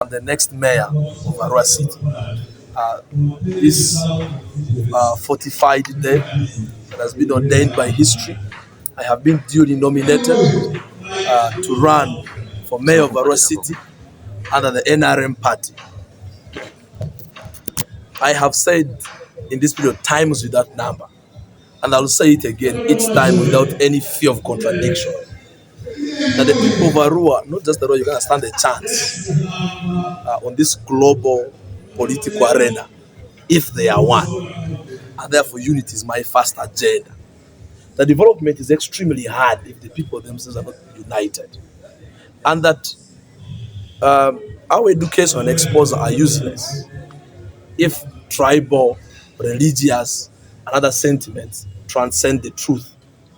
I'm the next mayor of Arua City. This fortified day that has been ordained by history. I have been duly nominated to run for mayor of Arua City under the NRM party. I have said in this period times without number, and I'll say it again each time without any fear of contradiction, that the people of Arua, not just Arua, you're going to stand a chance on this global political arena if they are one. And therefore, unity is my first agenda. The development is extremely hard if the people themselves are not united. And that our education and exposure are useless if tribal, religious, and other sentiments transcend the truth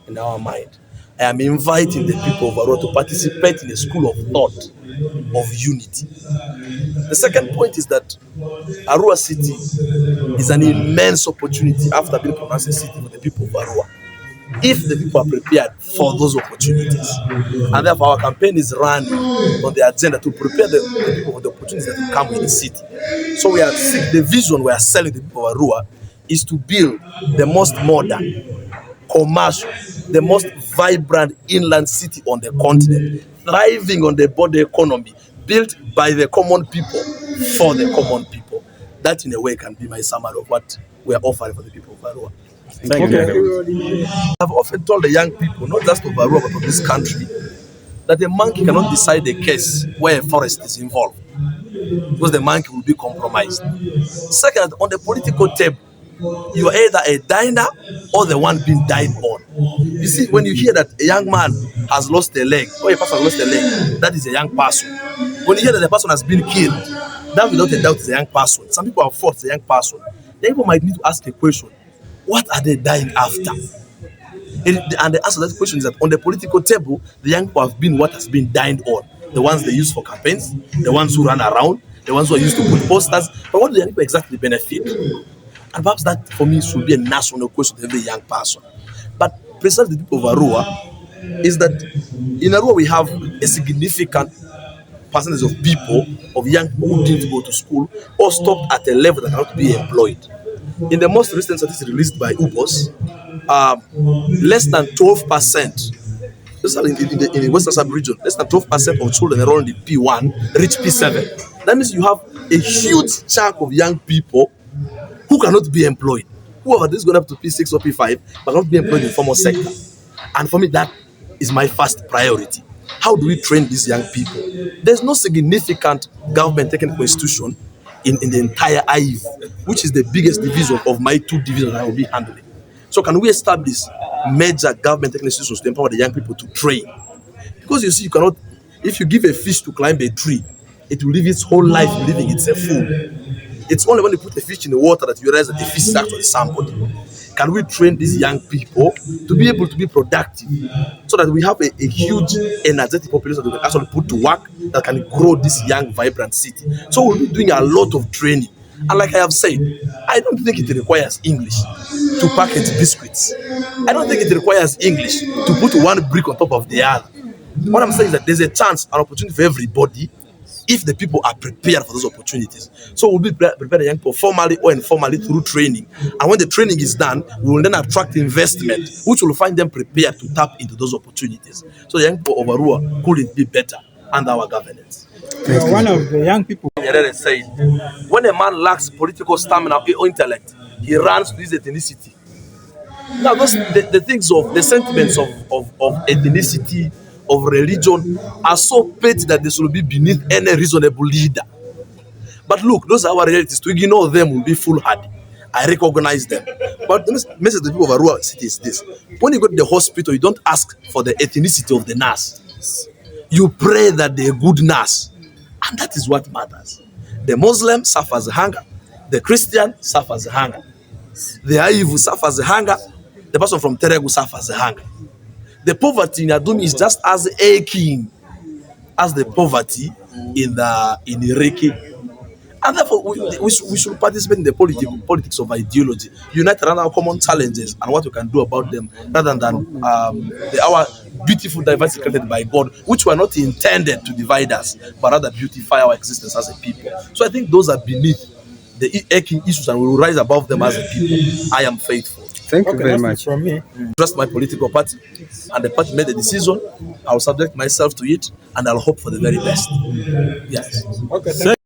in our mind. I am inviting the people of Arua to participate in a school of thought of unity. The second point is that Arua City is an immense opportunity after being pronounced a city for the people of Arua, if the people are prepared for those opportunities. And therefore our campaign is running on the agenda to prepare the people for the opportunities that will come with the city. So the vision we are selling the people of Arua is to build the most modern, commercial, the most vibrant inland city on the continent, thriving on the border economy, built by the common people, for the common people. That in a way can be my summary of what we are offering for the people of Arua. Thank you. I've often told the young people, not just of Arua but of this country, that a monkey cannot decide a case where a forest is involved, because the monkey will be compromised. Second, on the political table, you are either a diner or the one being dined on. You see, when you hear that a young man has lost a leg, or a person has lost a leg, that is a young person. When you hear that the person has been killed, that without a doubt is a young person. Some people have fought as a young person. Then people might need to ask a question: what are they dying after? And the answer to that question is that on the political table, the young people have been what has been dined on. The ones they use for campaigns, the ones who run around, the ones who are used to put posters. But what do the young people exactly benefit? And perhaps that, for me, should be a national question to every young person. But precisely the people of Arua is that in Arua we have a significant percentage of people, of young people who didn't go to school or stopped at a level that cannot be employed. In the most recent statistics released by UBOS, less than 12%, in the Western sub-region, less than 12% of children enrolled in P1 reach P7. That means you have a huge chunk of young people who cannot be employed, who are this going up to P6 or P5, but not be employed in the formal sector. And for me, that is my first priority. How do we train these young people? There's no significant government technical institution in the entire IEV, which is the biggest division of my two divisions I will be handling. So can we establish major government technical institutions to empower the young people to train? Because you see, you cannot, if you give a fish to climb a tree, it will live its whole life believing it's a fool. It's only when you put a fish in the water that you realize that the fish is actually somebody. Can we train these young people to be able to be productive so that we have a huge energetic population that we can actually put to work that can grow this young, vibrant city? So we'll be doing a lot of training. And like I have said, I don't think it requires English to package biscuits. I don't think it requires English to put one brick on top of the other. What I'm saying is that there's a chance, an opportunity for everybody if the people are prepared for those opportunities. So we'll be prepared young people formally or informally through training. And when the training is done, we will then attract investment, which will find them prepared to tap into those opportunities. So the young people of Arua couldn't be better under our governance. One of the young people said, when a man lacks political stamina or intellect, he runs to his ethnicity. Now, those the things of the sentiments of ethnicity, of religion are so petty that they should be beneath any reasonable leader. But look, those are our realities. To ignore them will be foolhardy. I recognize them. But the message to the people of Arua City is this: when you go to the hospital, you don't ask for the ethnicity of the nurse. You pray that they're a good nurse. And that is what matters. The Muslim suffers hunger. The Christian suffers hunger. The Aivu suffers hunger. The person from Teregu suffers hunger. The poverty in Adumi is just as aching as the poverty in Ireke. And therefore, we should participate in the politics of ideology, unite around our common challenges and what we can do about them, rather than our beautiful diversity created by God, which were not intended to divide us, but rather beautify our existence as a people. So I think those are beneath the aching issues, and we will rise above them as a people. I am faithful. Thank you very much. From me. Trust my political party, and the party made a decision. I will subject myself to it, and I'll hope for the very best. Yes. Okay.